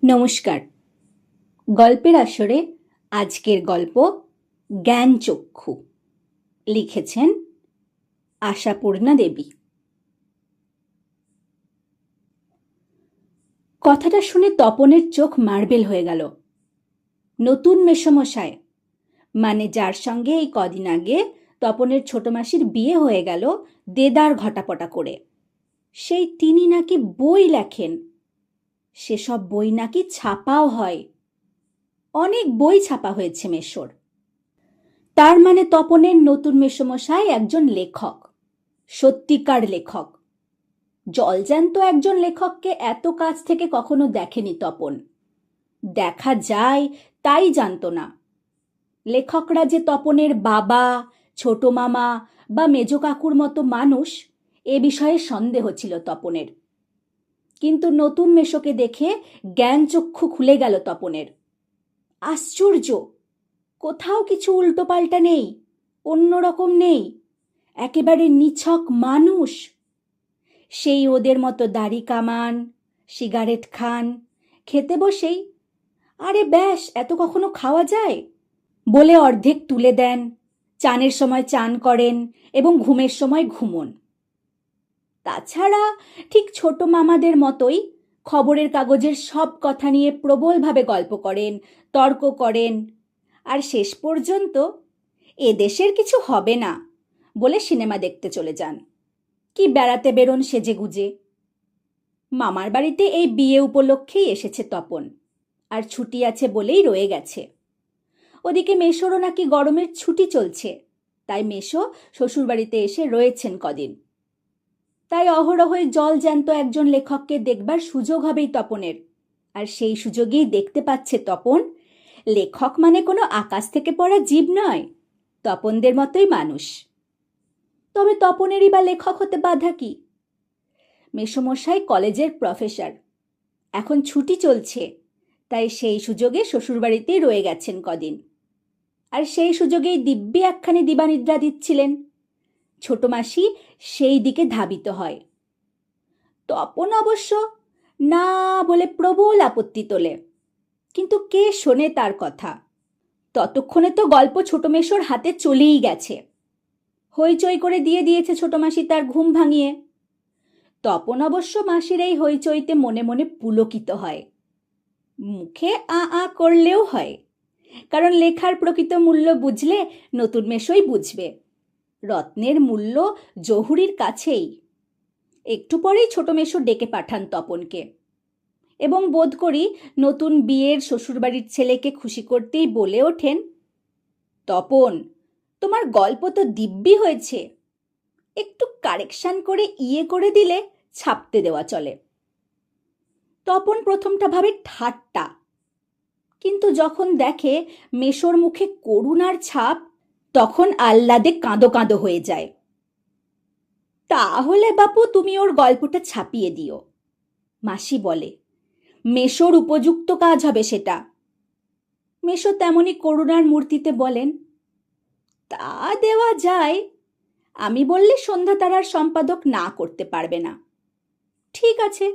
নমস্কার। গল্পের আসরে আজকের গল্প জ্ঞানচক্ষু। লিখেছেন আশাপূর্ণা দেবী। কথাটা শুনে তপনের চোখ মার্বেল হয়ে গেল। নতুন মেসোমশাই, মানে যার সঙ্গে এই কদিন আগে তপনের ছোট মাসির বিয়ে হয়ে গেল দেদার ঘটাপটা করে, সেই তিনি নাকি বই লেখেন। সেসব বই নাকি ছাপাও হয়। অনেক বই ছাপা হয়েছে মেসোর। তার মানে তপনের নতুন মেসোমশাই একজন লেখক, সত্যিকার লেখক। জলজ্যান্ত একজন লেখককে এত কাছ থেকে কখনো দেখেনি তপন। দেখা যায় তাই জানতো না। লেখকরা যে তপনের বাবা, ছোট মামা বা মেজ কাকুর মতো মানুষ, এ বিষয়ে সন্দেহ ছিল তপনের। কিন্তু নতুন মেসোকে দেখে জ্ঞানচক্ষু খুলে গেল তপনের। আশ্চর্য! কোথাও কিছু উল্টোপাল্টা নেই, অন্যরকম নেই, একেবারে নিছক মানুষ। সেই ওদের মতো দাড়ি কামান, সিগারেট খান, খেতে বসেই আরে ব্যাস এত কখনো খাওয়া যায় বলে অর্ধেক তুলে দেন, চানের সময় চান করেন এবং ঘুমের সময় ঘুমোন। তাছাড়া ঠিক ছোট মামাদের মতোই খবরের কাগজের সব কথা নিয়ে প্রবলভাবে গল্প করেন, তর্ক করেন, আর শেষ পর্যন্ত এদেশের কিছু হবে না বলে সিনেমা দেখতে চলে যান, কি বেড়াতে বেরোন সেজেগুজে। মামার বাড়িতে এই বিয়ে উপলক্ষেই এসেছে তপন, আর ছুটি আছে বলেই রয়ে গেছে। ওদিকে মেসোরও নাকি গরমের ছুটি চলছে, তাই মেসো শ্বশুরবাড়িতে এসে রয়েছেন কদিন। তাই অহরহই জল জ্যান্ত একজন লেখককে দেখবার সুযোগ হবেই তপনের। আর সেই সুযোগেই দেখতে পাচ্ছে তপন লেখক মানে কোনো আকাশ থেকে পড়া জীব নয়, তপনদের মতোই মানুষ। তবে তপনেরই বা লেখক হতে বাধা কি? মেসোমশাই কলেজের প্রফেসর, এখন ছুটি চলছে, তাই সেই সুযোগে শ্বশুরবাড়িতেই রয়ে গেছেন কদিন। আর সেই সুযোগেই দিব্যি একখানি দিবানিদ্রা দিচ্ছিলেন। ছোট মাসি সেই দিকে ধাবিত হয়। তপন অবশ্য না বলে প্রবল আপত্তি তোলে, কিন্তু কে শোনে তার কথা? ততক্ষণে তো গল্প ছোট মেসোর হাতে চলেই গেছে। হইচই করে দিয়ে দিয়েছে ছোট মাসি তার ঘুম ভাঙিয়ে। তপন অবশ্য মাসির এই হইচইতে মনে মনে পুলকিত হয়, মুখে আ আ করলেও হয়, কারণ লেখার প্রকৃত মূল্য বুঝলে নতুন মেসোই বুঝবে। রত্নের মূল্য জহুরির কাছেই। একটু পরেই ছোট মেসো ডেকে পাঠান তপনকে, এবং বোধ করি নতুন বিয়ের শ্বশুরবাড়ির ছেলেকে খুশি করতেই বলে ওঠেন, তপন, তোমার গল্প তো দিব্যি হয়েছে, একটু কারেকশন করে ইয়ে করে দিলে ছাপতে দেওয়া চলে। তপন প্রথমটা ভাবে ঠাট্টা, কিন্তু যখন দেখে মেসোর মুখে করুণার ছাপ, তখন আহ্লাদে কাঁদো কাঁদো হয়ে যায়। তাহলে বাপু তুমি ওর গল্পটা ছাপিয়ে দিও, মাসি বলে। মেসোর উপযুক্ত কাজ হবে সেটা। মেসো তেমনি করুণার মূর্তিতে বলেন, তা দেওয়া যায়, আমি বললে সন্ধ্যা তারার সম্পাদক না করতে পারবে না। ঠিক আছে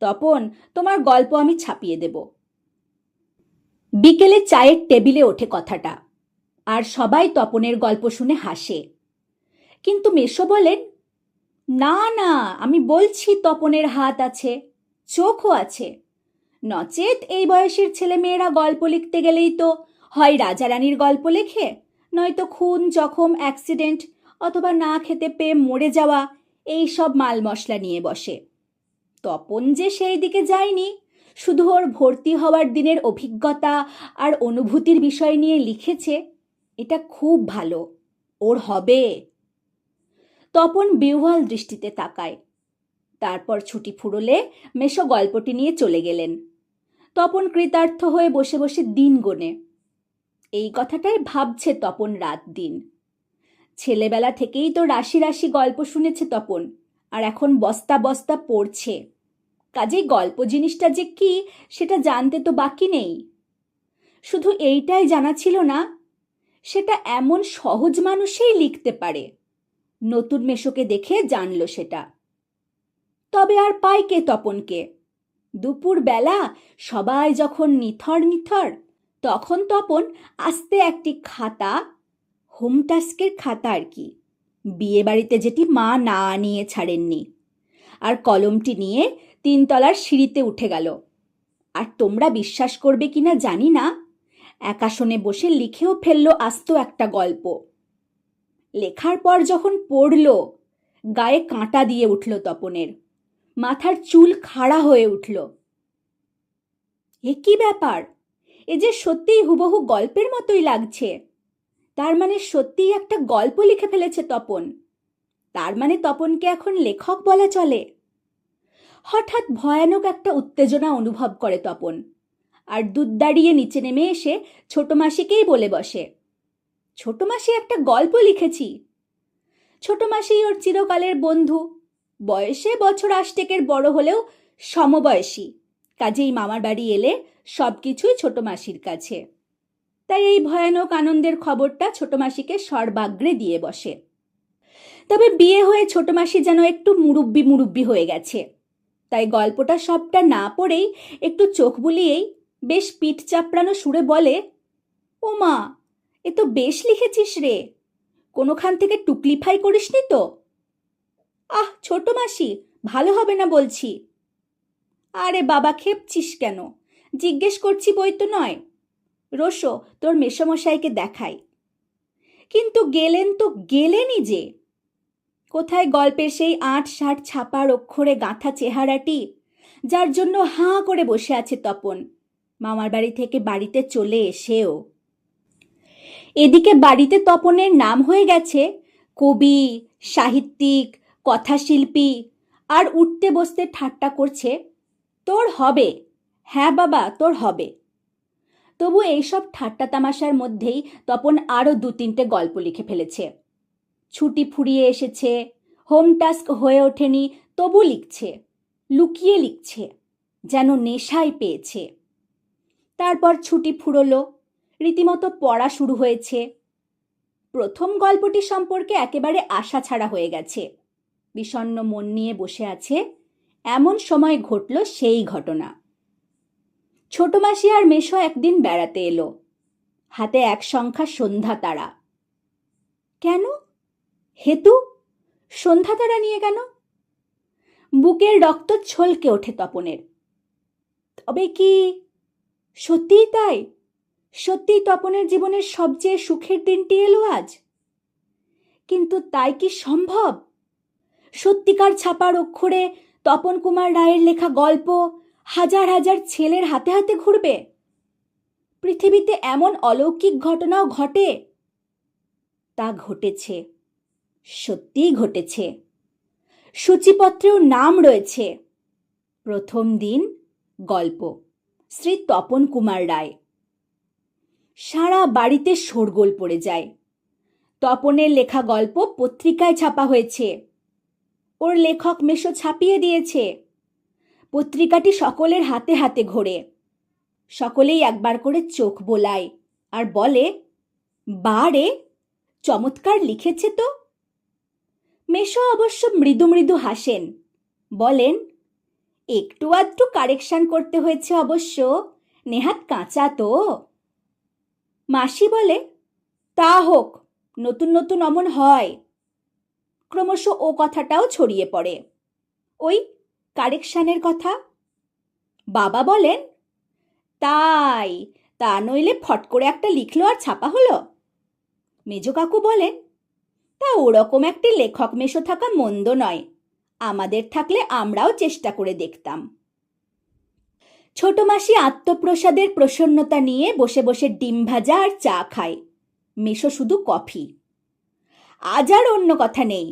তপন, তোমার গল্প আমি ছাপিয়ে দেব। বিকেলে চায়ের টেবিলে ওঠে কথাটা, আর সবাই তপনের গল্প শুনে হাসে। কিন্তু মেসো বলেন, না না, আমি বলছি তপনের হাত আছে, চোখও আছে। নচেত এই বয়সের ছেলে মেয়েরা গল্প লিখতে গেলেই তো হয় রাজারানীর গল্প লেখে, নয়তো খুন, জখম, অ্যাক্সিডেন্ট, অথবা না খেতে পেয়ে মরে যাওয়া, এই সব মাল মশলা নিয়ে বসে। তপন যে সেই দিকে যায়নি, শুধু ওর ভর্তি হওয়ার দিনের অভিজ্ঞতা আর অনুভূতির বিষয় নিয়ে লিখেছে, এটা খুব ভালো, ওর হবে। তপন বিহ্বল দৃষ্টিতে তাকায়। তারপর ছুটি ফুরোলে মেসো গল্পটি নিয়ে চলে গেলেন। তপন কৃতার্থ হয়ে বসে বসে দিন গোনে। এই কথাটাই ভাবছে তপন রাত দিন। ছেলেবেলা থেকেই তো রাশি রাশি গল্প শুনেছে তপন, আর এখন বস্তা বস্তা পড়ছে। কাজেই গল্প জিনিসটা যে কি সেটা জানতে তো বাকি নেই। শুধু এইটাই জানা ছিল না, সেটা এমন সহজ মানুষেই লিখতে পারে। নতুন মেসোকে দেখে জানল সেটা। তবে আর পায় কে তপনকে? দুপুরবেলা সবাই যখন নিথর নিথর, তখন তপন আস্তে একটি খাতা, হোম টাস্কের খাতা আর কি, বিয়ে বাড়িতে যেটি মা না নিয়ে ছাড়েননি, আর কলমটি নিয়ে 3 তলার সিঁড়িতে উঠে গেল। আর তোমরা বিশ্বাস করবে কিনা জানি না, একাসনে বসে লিখেও ফেললো আস্ত একটা গল্প। লেখার পর যখন পড়ল, গায়ে কাঁটা দিয়ে উঠল তপনের, মাথার চুল খাড়া হয়ে উঠল। এ কি ব্যাপার, এ যে সত্যিই হুবহু গল্পের মতোই লাগছে। তার মানে সত্যিই একটা গল্প লিখে ফেলেছে তপন। তার মানে তপনকে এখন লেখক বলা চলে। হঠাৎ ভয়ানক একটা উত্তেজনা অনুভব করে তপন, আর দুধ দাঁড়িয়ে নিচে নেমে এসে ছোট মাসিকেই বলে বসে, ছোট মাসি, একটা গল্প লিখেছি। ছোট মাসি ওর চিরকালের বন্ধু, বয়সে বছর 8 বড় হলেও সমবয়সী, কাজেই মামার বাড়ি এলে সব কিছুই ছোট মাসির কাছে। তাই এই ভয়ানক আনন্দের খবরটা ছোট মাসিকে সর্বাগ্রে দিয়ে বসে। তবে বিয়ে হয়ে ছোট মাসি যেন একটু মুরব্বি মুরব্বি হয়ে গেছে, তাই গল্পটা সবটা না পড়েই একটু চোখ বুলিয়েই বেশ পিঠ চাপড়ানো সুরে বলে, ও মা, এ তো বেশ লিখেছিস রে, কোনোখান থেকে টুকলিফাই করিসনি তো? আহ ছোট মাসি, ভালো হবে না বলছি। আরে বাবা, খেপছিস কেন? জিজ্ঞেস করছি বই তো নয়। রোশো, তোর মেসোমশাইকে দেখাই। কিন্তু গেলেন তো গেলেনই যে। কোথায় গল্পের সেই 8-60 ছাপার অক্ষরে গাঁথা চেহারাটি, যার জন্য হাঁ করে বসে আছে তপন, মামার বাড়ি থেকে বাড়িতে চলে এসেও। এদিকে বাড়িতে তপনের নাম হয়ে গেছে কবি, সাহিত্যিক, কথাশিল্পী, আর উঠতে বসতে ঠাট্টা করছে, তোর হবে, হ্যাঁ বাবা তোর হবে। তবু এইসব ঠাট্টা তামাশার মধ্যেই তপন আরও 2-3টে গল্প লিখে ফেলেছে। ছুটি ফুরিয়ে এসেছে, হোম টাস্ক হয়ে ওঠেনি, তবু লিখছে, লুকিয়ে লিখছে, যেন নেশায় পেয়েছে। তারপর ছুটি ফুরলো, রীতিমতো পড়া শুরু হয়েছে। প্রথম গল্পটি সম্পর্কে একেবারে আশা ছাড়া হয়ে গেছে, বিষণ্ণ মন নিয়ে বসে আছে। এমন সময় ঘটল সেই ঘটনা। ছোট মাসি আর মেশো একদিন বেড়াতে এলো, হাতে এক সংখ্যা সন্ধ্যা তারা। কেন? হেতু? সন্ধ্যা তারা নিয়ে কেন? বুকের রক্ত ছলকে ওঠে তপনের। তবে কি সত্যিই তাই? সত্যিই তপনের জীবনের সবচেয়ে সুখের দিনটি এলো আজ? কিন্তু তাই কি সম্ভব? সত্যিকার ছাপার অক্ষরে তপন কুমার রায়ের লেখা গল্প হাজার হাজার ছেলের হাতে হাতে ঘুরবে? পৃথিবীতে এমন অলৌকিক ঘটনাও ঘটে? তা ঘটেছে, সত্যিই ঘটেছে। সূচিপত্রেও নাম রয়েছে। প্রথম দিন গল্প, শ্রী তপন কুমার রায়। সারা বাড়িতে শোরগোল পড়ে যায়। তপনের লেখা গল্প পত্রিকায় ছাপা হয়েছে, ওর লেখক মেশো ছাপিয়ে দিয়েছে। পত্রিকাটি সকলের হাতে হাতে ঘোরে। সকলেই একবার করে চোখ বোলায় আর বলে, বারে, চমৎকার লিখেছে তো। মেশো অবশ্য মৃদু মৃদু হাসেন, বলেন, একটু আধটু কারেকশন করতে হয়েছে অবশ্য, নেহাত কাঁচা তো। মাসি বলে, তা হোক, নতুন নতুন অমন হয়। ক্রমশ ও কথাটাও ছড়িয়ে পড়ে, ওই কারেকশানের কথা। বাবা বলেন, তাই, তা নইলে ফট করে একটা লিখলো আর ছাপা হলো। মেজো কাকু বলেন, তা ওরকম একটি লেখক মেশো থাকা মন্দ নয়, আমাদের থাকলে আমরাও চেষ্টা করে দেখতাম। ছোট মাসি আত্মপ্রসাদের প্রসন্নতা নিয়ে বসে বসে ডিম ভাজা আর চা খায়, মেশো শুধু কফি। আজ আর অন্য কথা নেই,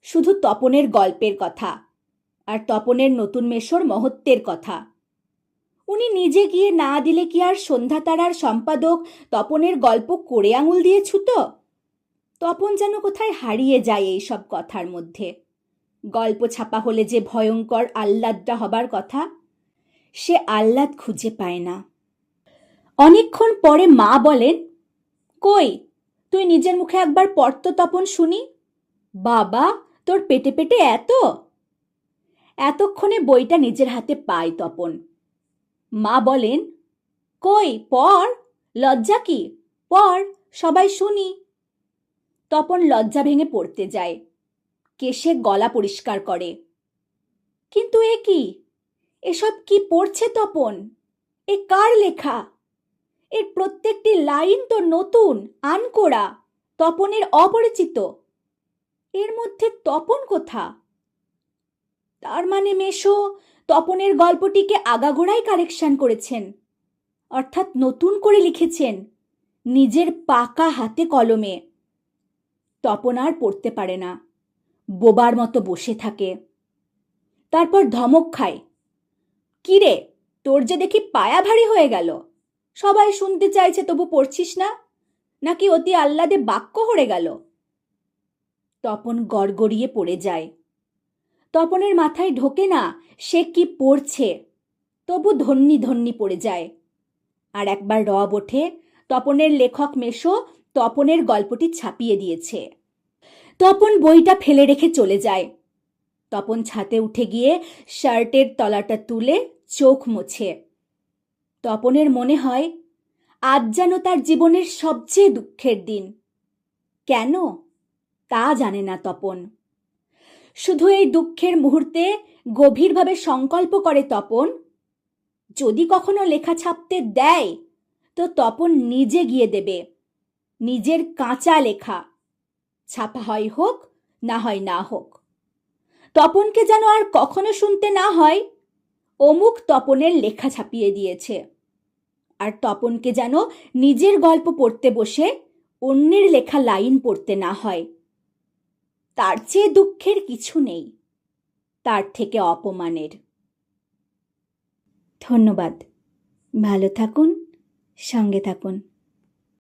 শুধু তপনের গল্পের কথা, আর তপনের নতুন মেশোর মহত্বের কথা। উনি নিজে গিয়ে না দিলে কি আর সন্ধ্যা তারার সম্পাদক তপনের গল্প করে আঙুল দিয়ে ছুতো? তপন যেন কোথায় হারিয়ে যায় এই সব কথার মধ্যে। গল্প ছাপা হলে যে ভয়ঙ্কর আহ্লাদটা হবার কথা, সে আহ্লাদ খুঁজে পায় না। অনেকক্ষণ পরে মা বলেন, কই, তুই নিজের মুখে একবার পড় তো তপন শুনি। বাবা, তোর পেটে পেটে এত? এতক্ষণে বইটা নিজের হাতে পায় তপন। মা বলেন, কই পড়, লজ্জা কি, পড়, সবাই শুনি। তপন লজ্জা ভেঙে পড়তে যায়, কেশে গলা পরিষ্কার করে। কিন্তু এ কি, এসব কি পড়ছে তপন? এ কার লেখা? এর প্রত্যেকটি লাইন তো নতুন, আনকোড়া, তপনের অপরিচিত। এর মধ্যে তপন কোথা? তার মানে মেশো তপনের গল্পটিকে আগাগোড়াই কারেকশন করেছেন, অর্থাৎ নতুন করে লিখেছেন নিজের পাকা হাতে কলমে। তপন আর পড়তে পারে না, বোবার মতো বসে থাকে। তারপর ধমক খায়, কিরে, তোর যে দেখি পায়া ভারী হয়ে গেল, সবাই শুনতে চাইছে তবু পড়ছিস না, নাকি অতি আহ্লাদে বাক্য হরে গেল? তপন গড়গড়িয়ে পড়ে যায়। তপনের মাথায় ঢোকে না সে কি পড়ছে, তবু ধন্যি ধন্যি পড়ে যায়। আর একবার রব ওঠে, তপনের লেখক মেশো তপনের গল্পটি ছাপিয়ে দিয়েছে। তপন বইটা ফেলে রেখে চলে যায়। তপন ছাতে উঠে গিয়ে শার্টের তলাটা তুলে চোখ মোছে। তপনের মনে হয় আজ যেন তার জীবনের সবচেয়ে দুঃখের দিন। কেন তা জানে না তপন। শুধু এই দুঃখের মুহূর্তে গভীরভাবে সংকল্প করে তপন, যদি কখনো লেখা ছাপতে দেয় তো তপন নিজে গিয়ে দেবে, নিজের কাঁচা লেখা, ছাপা হয় হোক না হয় না হোক। তপনকে যেন আর কখনো শুনতে না হয় অমুক তপনের লেখা ছাপিয়ে দিয়েছে। আর তপনকে যেন নিজের গল্প পড়তে বসে অন্যের লেখা লাইন পড়তে না হয়। তার চেয়ে দুঃখের কিছু নেই, তার থেকে অপমানের। ধন্যবাদ। ভালো থাকুন, সঙ্গে থাকুন।